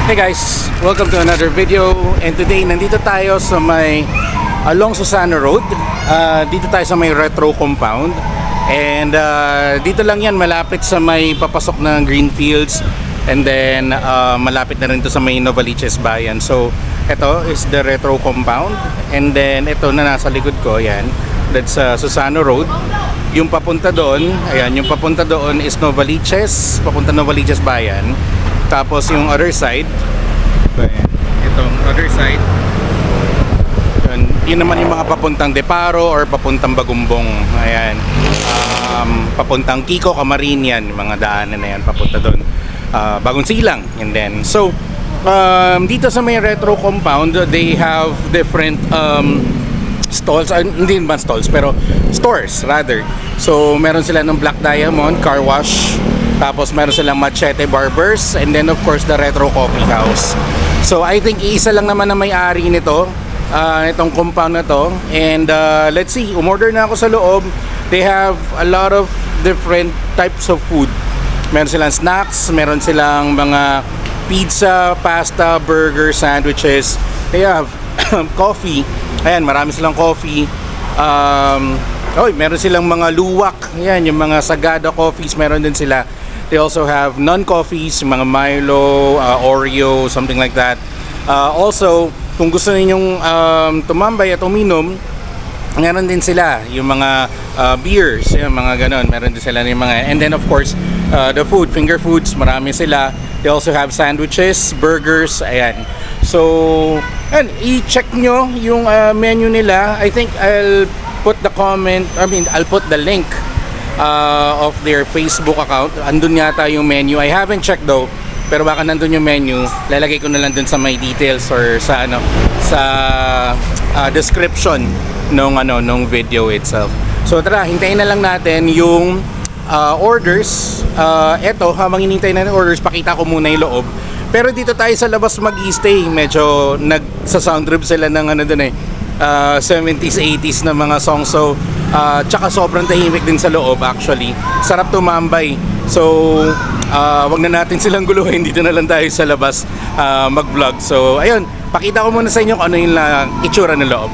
Hey guys, welcome to another video. And today nandito tayo sa may along Susana Road. Dito tayo sa may retro compound. And dito lang yan, malapit sa may papasok ng Greenfields. And then malapit na rin to sa may Novaliches Bayan. So ito is the retro compound. And then ito na nasa likod ko, yan. That's Susana Road. Yung papunta doon, ayan, yung papunta doon is Novaliches, papunta Novaliches Bayan. Tapos yung other side, ayan, itong other side, yun naman yung mga papuntang Deparo or papuntang Bagumbong. Ayan, papuntang Kiko, Camarines, yung mga daanan na yan, papunta doon. Bagong Silang, and then, so, dito sa may retro compound, they have different stalls, hindi naman stalls, pero stores rather. So, meron sila ng Black Diamond, car wash, tapos meron silang Machete Barbers, and then of course the Retro Coffee House. So I think isa lang naman na may-ari nito, itong compound na to. And let's see, umorder na ako sa loob. They have a lot of different types of food. Meron silang snacks, meron silang mga pizza, pasta, burger, sandwiches. They have coffee. Ayan, marami silang coffee. Meron silang mga luwak. Ayan, yung mga Sagada coffees, meron din sila. They also have non-coffees, mga Milo, Oreo, something like that. Also, kung gusto ninyong tumambay at uminom, meron din sila yung mga beers, yung mga ganon. Meron din sila yung mga, and then of course, the food, finger foods, marami sila. They also have sandwiches, burgers, ayan. So, i-check nyo yung menu nila. I think I'll put I'll put the link of their Facebook account. Andun yata yung menu. I haven't checked though, pero baka nandun yung menu. Lalagay ko na lang dun sa may details or sa description nung video itself. So tara, hintayin na lang natin yung orders. Eto, habang hinintay na yung orders, pakita ko muna yung loob. Pero dito tayo sa labas mag-i-stay. Medyo nagsa-sound trip sila ng 70s, 80s na mga songs. So tsaka sobrang tahimik din sa loob actually. Sarap tumambay. So wag na natin silang guluhin. Dito na lang tayo sa labas mag-vlog. So ayun, pakita ko muna sa inyo kung ano yung itsura ng loob.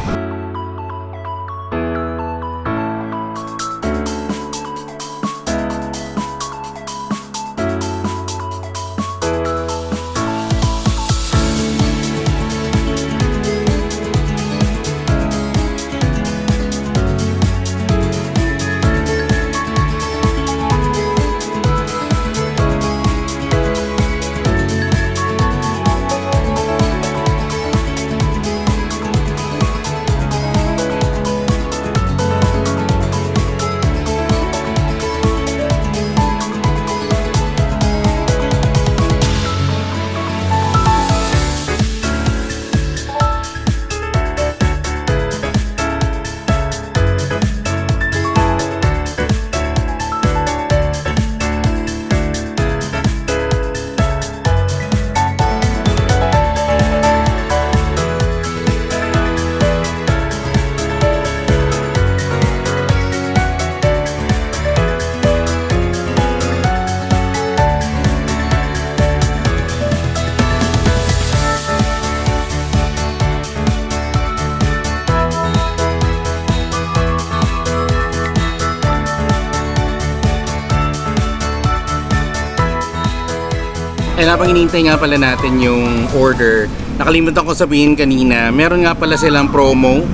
Habang hinihintay nga pala natin yung order, nakalimutan ko sabihin kanina, meron nga pala silang promo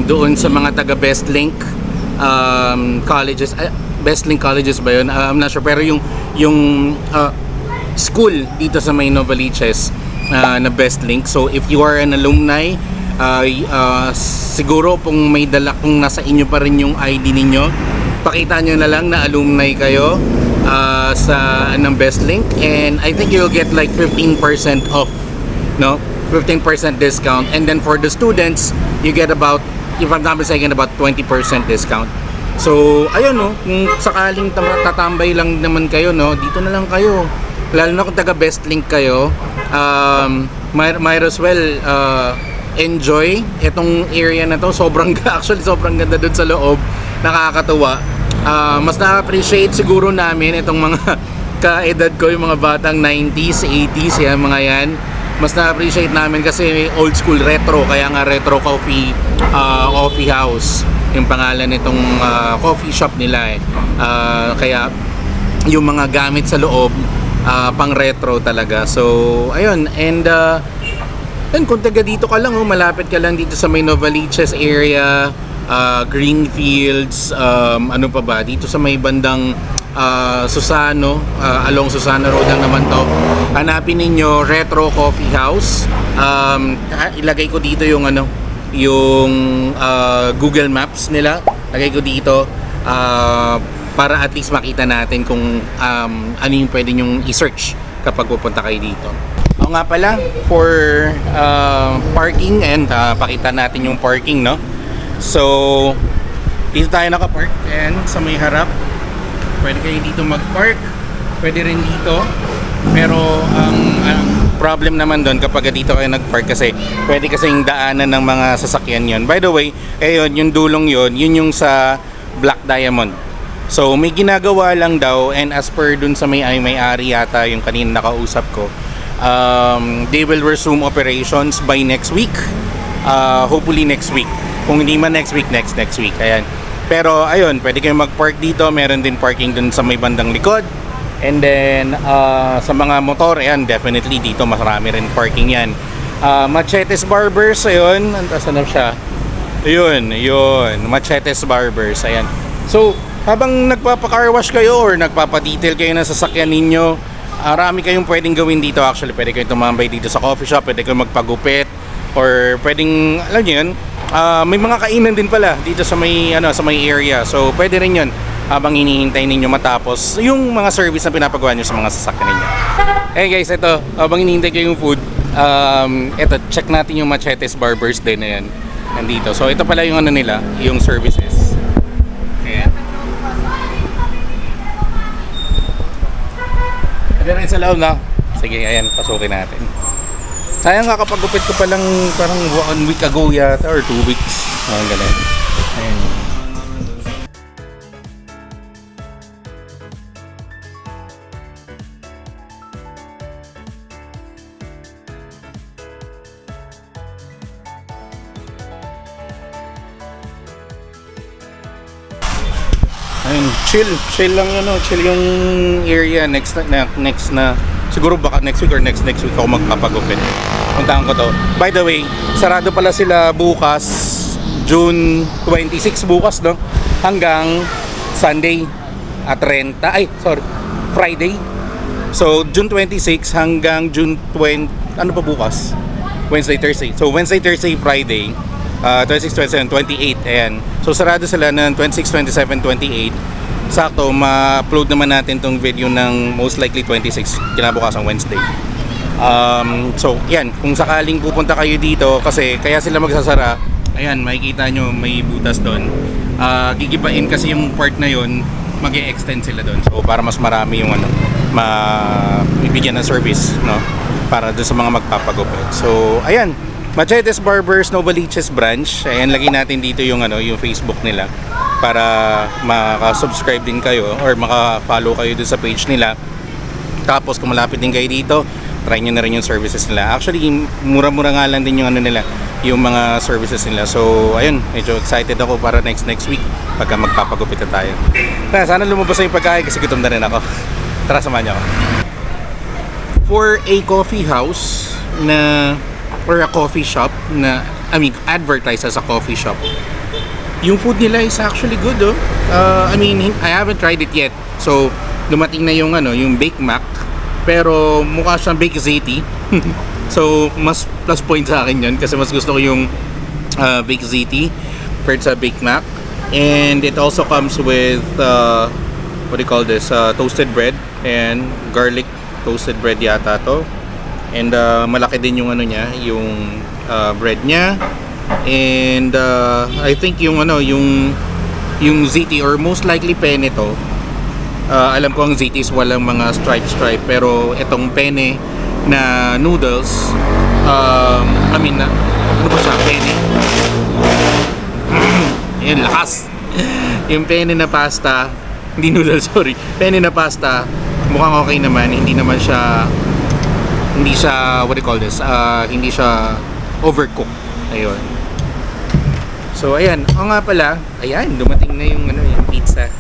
doon sa mga taga Bestlink colleges. Bestlink colleges ba yun? I'm not sure, pero yung school dito sa may Novaliches na Bestlink. So if you are an alumni, siguro kung may dala, kung nasa inyo pa rin yung ID ninyo, pakita nyo na lang na alumni kayo sa ng Bestlink, and I think you'll get like 15% off, no? 15% discount, and then for the students you get about, if I'm not mistaken, about 20% discount. So ayun, no, kung sakaling tatambay lang naman kayo, no, dito na lang kayo, lalo na kung taga Bestlink kayo. Might as well enjoy itong area na to. Actually sobrang ganda dun sa loob, nakakatuwa. Mas na-appreciate siguro namin itong mga kaedad ko, yung mga batang 90s, 80s, yan, mga yan. Mas na-appreciate namin kasi old school retro, kaya nga Retro Coffee Coffee House yung pangalan nitong coffee shop nila eh. Kaya yung mga gamit sa loob pang retro talaga. So ayun, and kung taga dito ka lang, malapit ka lang dito sa may Novaliches area, Greenfields, ano pa ba, dito sa may bandang Susano, along Susano Road lang naman to. Hanapin ninyo Retro Coffee House. Ilagay ko dito yung Google Maps nila. Lagay ko dito para at least makita natin kung ano yung pwede nyong i-search kapag pupunta kayo dito. O nga pala, for parking, and pakita natin yung parking, no? So, dito tayo nakapark, and sa may harap, pwede kayo dito mag-park, pwede rin dito. Pero ang problem naman doon kapag dito kayo nag-park, kasi pwede kasing daanan ng mga sasakyan yon. By the way, ayun, yung dulong yon, yun yung sa Black Diamond. So may ginagawa lang daw, and as per dun sa may-ari yata yung kanina nakausap ko, they will resume operations by next week. Hopefully next week. Kung hindi man next week, next week. Ayan. Pero ayun, pwede kayong mag-park dito. Meron din parking dun sa may bandang likod. And then sa mga motor, ayan, definitely dito marami rin parking yan. Machetes Barbers, ayun. Saan na siya? Ayun, Machetes Barbers, ayan. So habang nagpapa-car wash kayo or nagpapa-detail kayo ng sasakyan ninyo, marami kayong pwedeng gawin dito. Actually, pwede kayong tumambay dito sa coffee shop, pwede kayong magpagupit, or pwedeng, alam niyo yun, may mga kainan din pala dito sa may area. So pwede rin yun habang hinihintay ninyo matapos yung mga service na pinapagawa nyo sa mga sasakyan ninyo. Hey guys, ito, habang hinihintay kayo yung food, ito, check natin yung Machetes Barbers din na yan. Nandito. So ito pala yung nila, yung services. Ayan. Pwede rin sa loob, na. Sige, ayan, pasukin natin. Sayang nga kapag gupit ko palang parang 1 week ago yata or 2 weeks. Ang galing. Ayan. Ayun, chill lang chill yung area. Next na siguro baka next week or next week ako magpapagupit. Puntahan ko to. By the way, sarado pala sila bukas, June 26 bukas, no? Hanggang Sunday at Friday. So June 26 hanggang June 20, ano pa bukas? Wednesday, Thursday. So Wednesday, Thursday, Friday. 26, 27, 28, ayan. So sarado sila ng 26, 27, 28. Sakto, ma-upload naman natin tong video ng most likely 26 kinabukasan Wednesday. So yan, kung sakaling pupunta kayo dito, kasi kaya sila magsasara, ayan, makikita nyo may butas doon. Gigibain kasi yung part na yun, mag-e-extend sila doon. So para mas marami yung ibigyan ng service, no? Para doon sa mga magpapagupit. So ayan, Machetes Barbers Novaliches branch. Ayan, lagay natin dito yung yung Facebook nila para maka-subscribe din kayo or maka-follow kayo doon sa page nila. Tapos kung malapit din kayo dito, try nyo na rin yung services nila. Actually, mura-mura nga lang din yung nila, yung mga services nila. So ayun, medyo excited ako para next week pagka magpapagupit na tayo. Sana lumabas na yung pagkain kasi gutom na rin ako. Tara, samahan niyo ako. For a coffee house or a coffee shop advertised as a coffee shop, yung food nila is actually good, oh. I haven't tried it yet. So dumating na yung Bake Mac, pero mukha siyang Bake Ziti. So mas plus point sa akin yun kasi mas gusto ko yung Bake Ziti compared sa Bake Mac. And it also comes with what do you call this, toasted bread and garlic toasted bread yata to. And malaki din yung yung bread niya. And I think yung ziti, or most likely penne to. Alam ko ang ziti is walang mga stripe, pero itong penne na noodles, ano ba siya, penne. Yan, lakas. Yung penne na pasta, hindi noodles, sorry. Penne na pasta, mukhang okay naman. Hindi siya what do you call this, hindi siya overcooked. Ayun. So ayan, nga pala, ayan, dumating na yung yung pizza.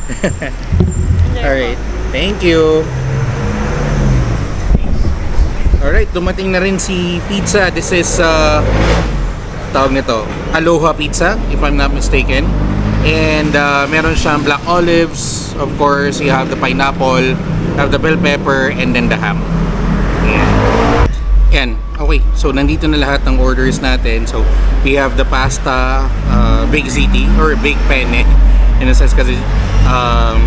Alright, thank you. Alright, dumating na rin si pizza. This is tawag nito, Aloha Pizza, if I'm not mistaken. And meron siyang black olives, of course, you have the pineapple, have the bell pepper, and then the ham. Yan. Okay, so nandito na lahat ng orders natin. So we have the pasta, big ziti or big penne in a sense kasi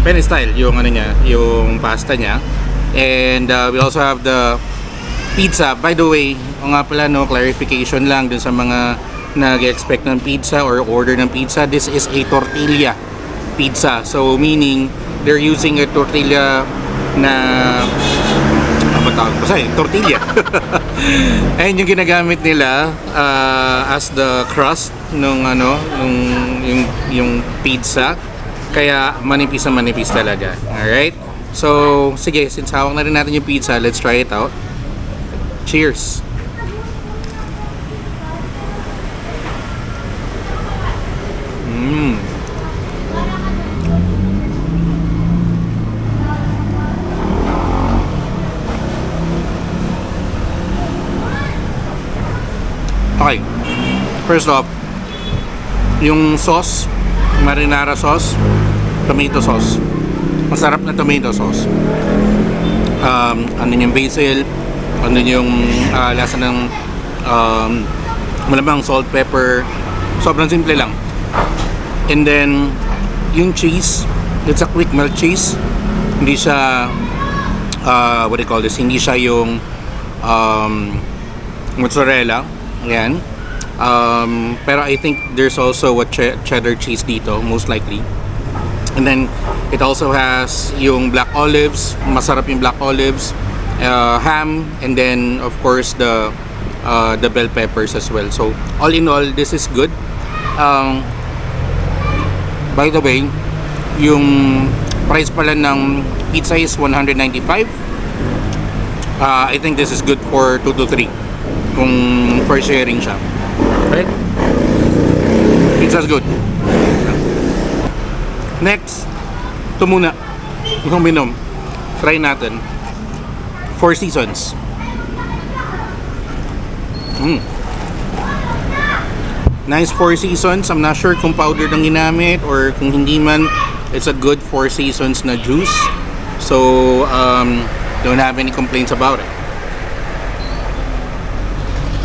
penne style yung niya, yung pasta niya. And we also have the pizza. By the way, nga pala clarification lang dun sa mga nag-expect ng pizza or order ng pizza. This is a tortilla pizza. So meaning they're using a tortilla na tortilla. Ayun yung ginagamit nila as the crust nung yung pizza. Kaya manipis na manipis talaga. Alright? So, sige, since hawak na rin natin yung pizza, let's try it out. Cheers! Okay. First off, yung sauce, marinara sauce, tomato sauce. Masarap na tomato sauce. Ano yung basil, ano yung lasa ng malamang salt, pepper. Sobrang simple lang. And then, yung cheese, it's a quick melt cheese. Hindi siya, what do you call this? Hindi siya yung mozzarella. Ayan. Pero I think there's also a cheddar cheese dito, most likely. And then, it also has yung black olives. Masarap yung black olives. Ham. And then, of course, the bell peppers as well. So, all in all, this is good. By the way, yung price pala ng pizza is $195. I think this is good for 2 to 3 kung for sharing siya. Right? Pizza's good. Next, ito muna. Itong binom. Try natin. Four Seasons. Nice Four Seasons. I'm not sure kung powder lang ginamit or kung hindi man, it's a good Four Seasons na juice. So, don't have any complaints about it.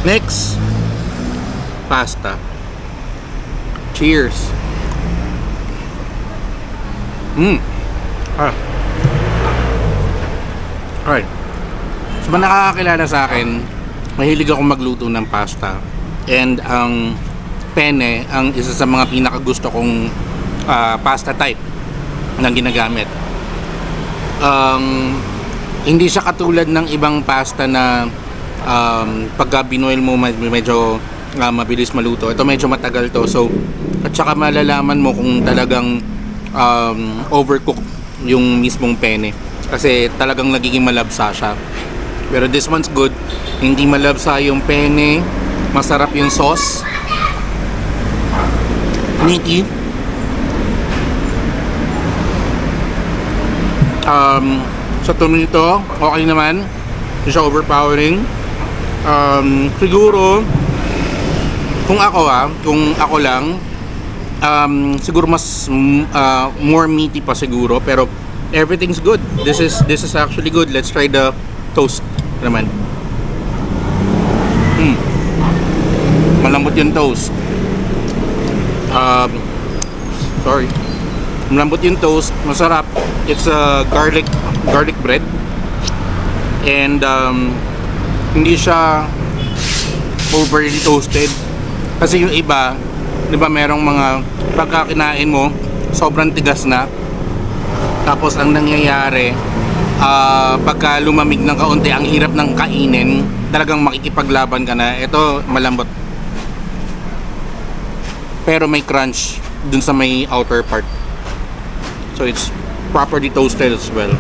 Next, pasta. Cheers. Alright. So, mga nakakakilala sa akin, mahilig ako magluto ng pasta. And ang penne, ang isa sa mga pinakagusto kong pasta type na ginagamit. Hindi siya katulad ng ibang pasta na pagka binuel mo medyo mabilis maluto. Ito medyo matagal to. So, at saka malalaman mo kung talagang overcooked yung mismong penne. Kasi talagang nagiging malabsa siya. Pero this one's good. Hindi malabsa yung penne. Masarap yung sauce. Meaty. Sa tomato, okay naman. Hindi siya overpowering. Siguro kung ako lang, siguro mas more meaty pa siguro, pero everything's good. This is actually good. Let's try the toast naman. Malambot yung toast. Sorry. Malambot yung toast, masarap. It's a garlic bread. And hindi siya overly toasted. Kasi yung iba, 'di ba, merong mga pagka kinain mo, sobrang tigas na. Tapos ang nangyayari, pagka lumamig ng kaunti, ang hirap ng kainin, talagang makikipaglaban ka na. Ito malambot. Pero may crunch dun sa may outer part. So it's properly toasted as well.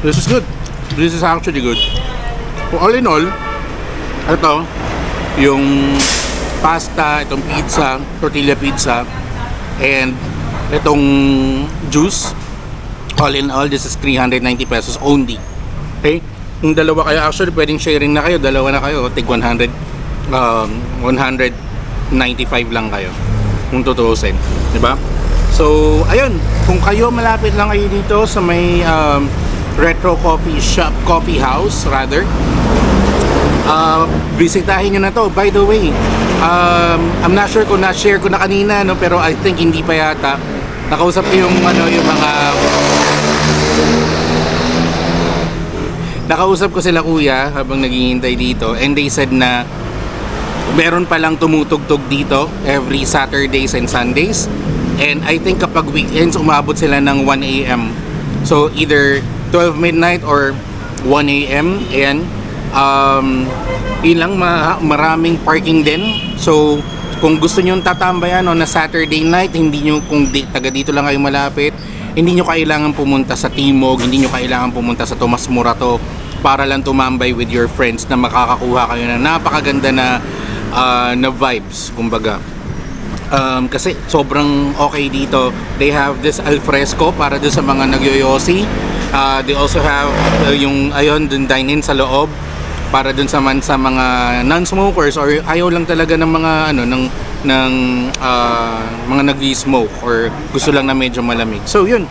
This is good. This is actually good. So, all in all, ito, yung pasta, itong pizza, tortilla pizza, and itong juice, all in all, this is 390 pesos only. Okay? Yung dalawa kayo, actually, pwedeng sharing na kayo. Dalawa na kayo, tig 100, 195 lang kayo. Kung tutuusin. Diba? So, ayun. Kung kayo, malapit lang kayo dito sa may retro coffee shop, coffee house, rather. Bisitahin nyo na to. By the way, I'm not sure kung na-share ko na kanina, no? Pero I think hindi pa yata. Nakausap ko yung, yung mga... Nakausap ko sila kuya habang naghihintay dito, and they said na meron palang tumutugtog dito every Saturdays and Sundays, and I think kapag weekends umabot sila ng 1 AM, so either 12 midnight or 1 AM. And yun lang, maraming parking din. So kung gusto nyo tatambayan on a Saturday night, hindi nyo, kung taga dito lang kayo malapit, hindi nyo kailangan pumunta sa Timog, hindi nyo kailangan pumunta sa Tomas Morato para lang tumambay with your friends, na makakakuha kayo ng napakaganda na vibes, kumbaga. Kasi sobrang okay dito. They have this alfresco para doon sa mga nagyoyosi. They also have yung dun dine-in sa loob para dun sa mga non-smokers or ayaw lang talaga ng mga mga nag-smoke or gusto lang na medyo malamig. So yun,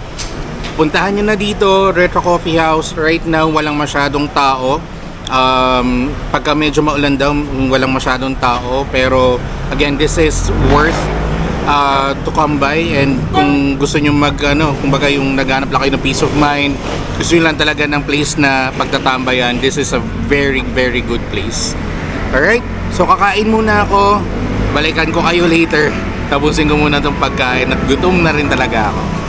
puntahan nyo na dito, Retro Coffee House. Right now walang masyadong tao. Pagka medyo maulan daw, walang masyadong tao, pero again, this is worth to come by. And kung gusto nyo kumbaga yung naghanap lang kayo ng peace of mind, gusto nyo lang talaga ng place na pagtatambayan, this is a very very good place. Alright, so kakain muna ako, balikan ko kayo later. Tapusin ko muna itong pagkain at gutom na rin talaga ako.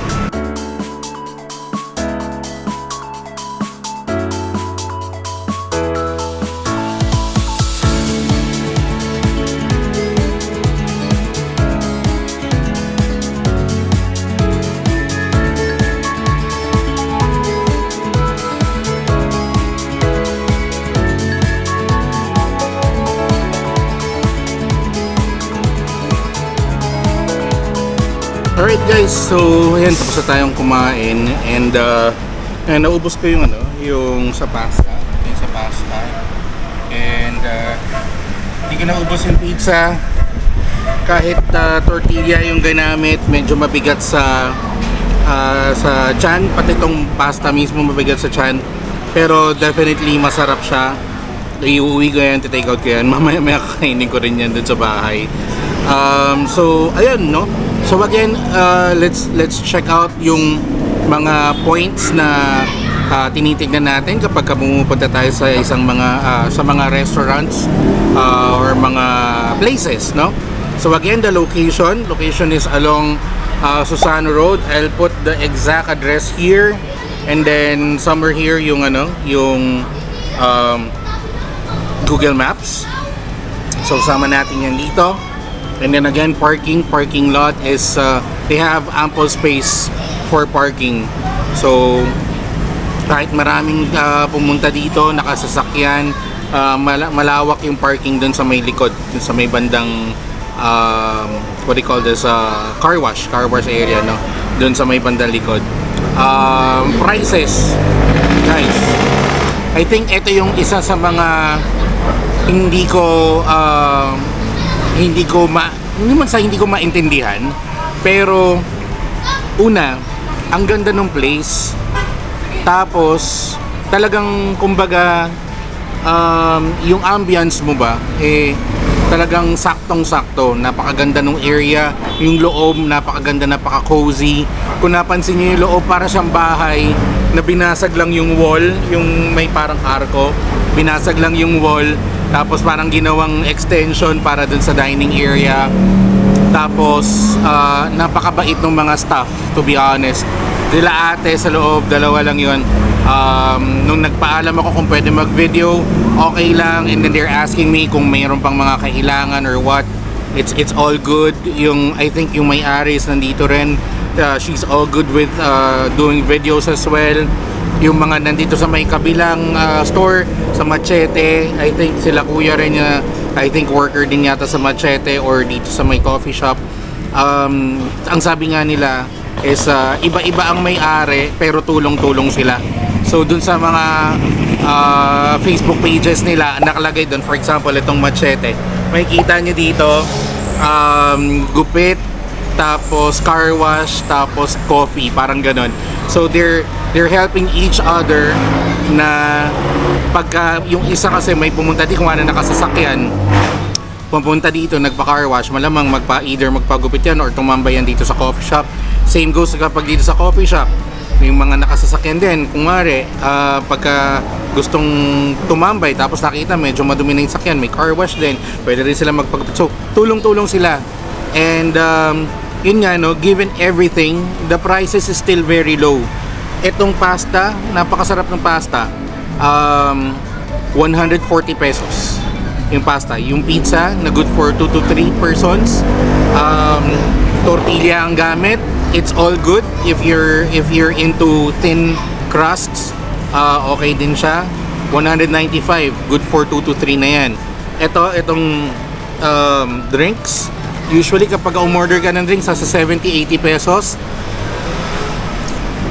Alright guys, so ayan, tapos na tayong kumain, and naubos ko yung yung sa pasta, and hindi ko naubos yung pizza kahit tortilla yung ginamit, medyo mabigat sa tiyan, pati itong pasta mismo mabigat sa tiyan, pero definitely masarap siya. Iuwi ko yan, take out ko yan, mamaya kakainin ko rin yan dun sa bahay. So ayun, no. So again, let's check out yung mga points na tinitignan natin kapag pumupunta tayo sa isang sa mga restaurants or mga places, no? So again, the location is along Susano Road. I'll put the exact address here, and then somewhere here yung yung Google Maps. So sama natin yan dito. And then again, parking lot is they have ample space for parking. So kahit maraming pumunta dito, nakasasakyan, malawak yung parking dun sa may likod, dun sa may bandang what do you call this, car wash area, no? Dun sa may bandang likod. Prices, guys, I think ito yung isa sa mga hindi ko maintindihan, pero una, ang ganda ng place, tapos talagang kumbaga yung ambience mo ba talagang saktong-sakto, napakaganda ng area, yung loob napakaganda, napaka-cozy. Kung napansin niyo yung loob, para siyang bahay na binasag lang yung wall, yung may parang arko, binasag lang yung wall, tapos parang ginawang extension para dun sa dining area. Tapos napakabait ng mga staff, to be honest. Dila ate sa loob, dalawa lang yun. Nung nagpaalam ako kung pwede mag-video, okay lang, and then they're asking me kung mayroon pang mga kailangan or what. It's all good. I think yung may-ari is nandito rin. She's all good with doing videos as well. Yung mga nandito sa may kabilang store sa Machete, I think sila kuya rin I think worker din yata sa Machete or dito sa may coffee shop. Ang sabi nga nila is iba-iba ang may-ari pero tulong-tulong sila. So dun sa mga Facebook pages nila nakalagay dun, for example itong Machete, makikita nyo dito gupit, tapos car wash, tapos coffee, parang ganon. So they're helping each other na pagka yung isa kasi may pumunta dito kung ano nakasasakyan, pumunta dito nagpa-car wash, malamang either magpagupit yan or tumambay yan dito sa coffee shop. Same goes kapag dito sa coffee shop, yung mga nakasasakyan din, kung mare pagka gustong tumambay tapos nakita medyo madumi na yung sakyan, may car wash din, pwede rin sila magpagupit. So tulong-tulong sila. And yun nga no, given everything, the prices is still very low. Itong pasta, napakasarap ng pasta. 140 pesos yung pasta. Yung pizza na good for 2 to 3 persons. Tortilla ang gamit. It's all good if you're into thin crusts. Okay din siya. 195, good for 2 to 3 na yan. Itong drinks, usually kapag umorder ka ng drinks sa 70-80 pesos,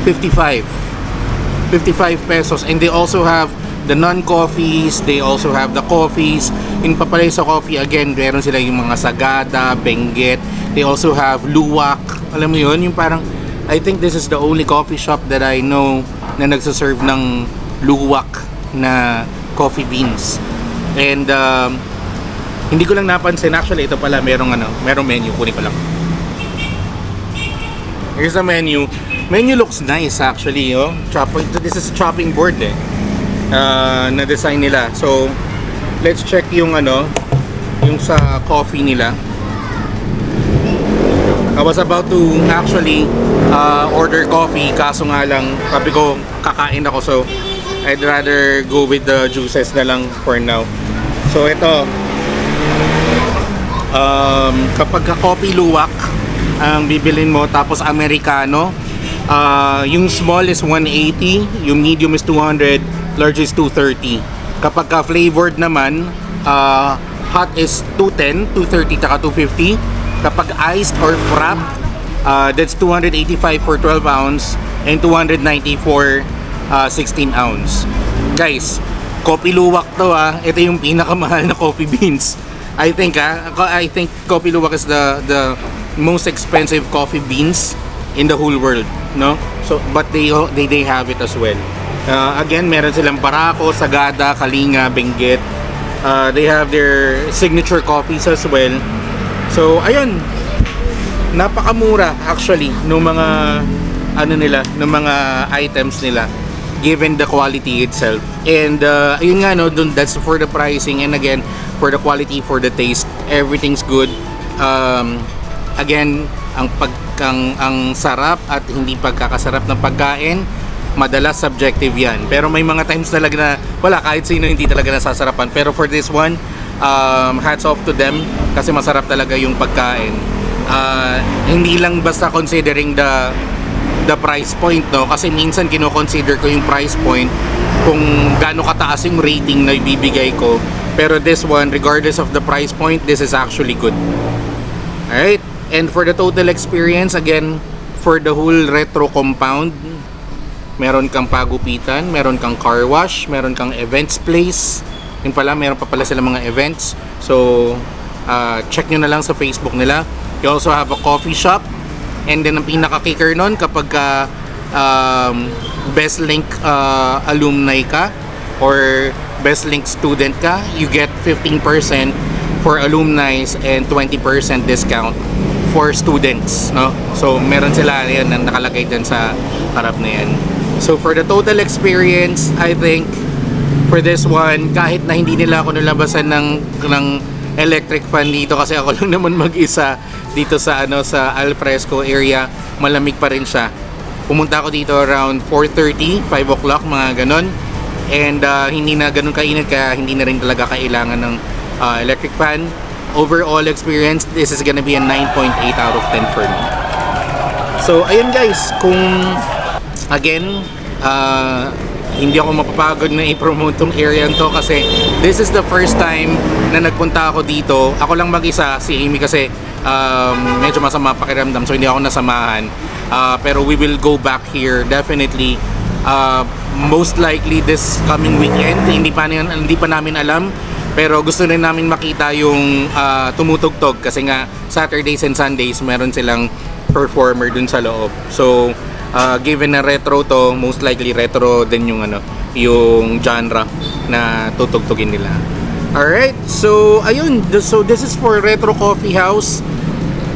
55 pesos. And they also have the non-coffees, they also have the coffees. In papalay sa coffee, again, meron sila yung mga Sagada, Benguet. They also have Luwak. Alam mo yun, yung parang, I think this is the only coffee shop that I know na nagsaserve ng Luwak na coffee beans. And hindi ko lang napansin, actually ito pala merong menu, kunin ko lang. Here's the menu. Menu looks nice actually, oh. This is chopping board na design nila. So let's check yung yung sa coffee nila. I was about to actually order coffee, kaso nga lang sabi ko kakain ako, so I'd rather go with the juices na lang for now. So ito, kapag coffee Luwak ang bibilin mo, tapos Americano, yung small is 180, yung medium is 200, large is 230. Kapag flavored naman, hot is 210, 230 taka 250. Kapag iced or frap, that's 285 for 12 ounce and 290 for 16 ounce. Guys, coffee Luwak to ito yung pinakamahal na coffee beans. I think coffee Luwak is the most expensive coffee beans in the whole world, no? So but they have it as well. Again, meron silang Barako, Sagada, Kalinga, Benguet. They have their signature coffees as well. So ayun, napakamura actually ng mga ng mga items nila given the quality itself. And ayun nga no, that's for the pricing, and again for the quality, for the taste, everything's good. Again, ang sarap at hindi pagkakasarap ng pagkain, madalas subjective yan. Pero may mga times talaga na wala, kahit sino hindi talaga nasasarapan. Pero for this one, hats off to them kasi masarap talaga yung pagkain. Hindi lang basta considering the price point, no? Kasi minsan kino-consider ko yung price point kung gaano kataas yung rating na ibibigay ko. Pero this one, regardless of the price point, this is actually good. Alright? And for the total experience, again, for the whole retro compound, meron kang pagupitan, meron kang car wash, meron kang events place. Yun pala, meron pa pala sila mga events. So, check nyo na lang sa Facebook nila. You also have a coffee shop. And then, ang pinaka-kicker nun, kapag Best Link alumni ka or Best Link student ka, you get 15% for alumni and 20% discount for students, no? So meron sila yan na nakalagay dyan sa harap na yan. So for the total experience, I think for this one, kahit na hindi nila ako nilabasan ng electric fan dito kasi ako lang naman mag-isa dito sa sa Alfresco area, malamig pa rin siya. Pumunta ako dito around 4:30, 5 o'clock, mga ganon. And hindi na ganun kainit, kaya hindi na rin talaga kailangan ng electric fan. Overall experience, this is gonna be a 9.8 out of 10 for me. So, ayun guys, kung again, hindi ako mapapagod na i-promote tong area to kasi this is the first time na nagpunta ako dito. Ako lang mag-isa, si Amy kasi medyo masama pakiramdam so hindi ako nasamahan. Pero we will go back here definitely. Most likely this coming weekend. Hindi pa namin alam. Pero gusto rin namin makita yung tumutugtog kasi nga Saturdays and Sundays meron silang performer dun sa loob. So given na retro to, most likely retro din yung yung genre na tutugtugin nila. Alright, so ayun, so this is for Retro Coffee House.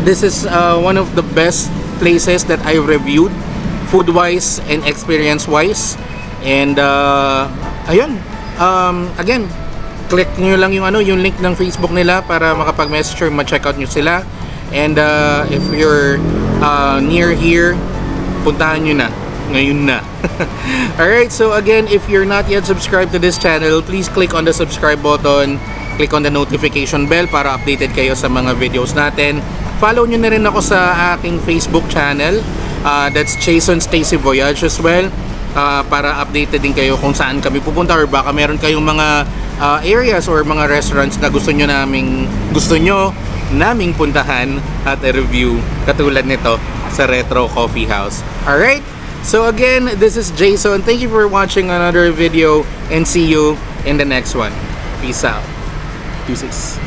This is one of the best places that I reviewed, food wise and experience wise. And ayun, again, click nyo lang yung link ng Facebook nila para makapag-message or ma-check out nyo sila. And if you're near here, puntahan nyo na ngayon na. Alright, so again, if you're not yet subscribed to this channel, please click on the subscribe button, click on the notification bell para updated kayo sa mga videos natin. Follow nyo na rin ako sa aking Facebook channel, that's Jason Stacy Voyage as well, para updated din kayo kung saan kami pupunta or baka meron kayong mga areas or mga restaurants na gusto nyo naming puntahan at review katulad nito sa Retro Coffee House. Alright, so again, this is Jason. Thank you for watching another video and see you in the next one. Peace out. Deuces.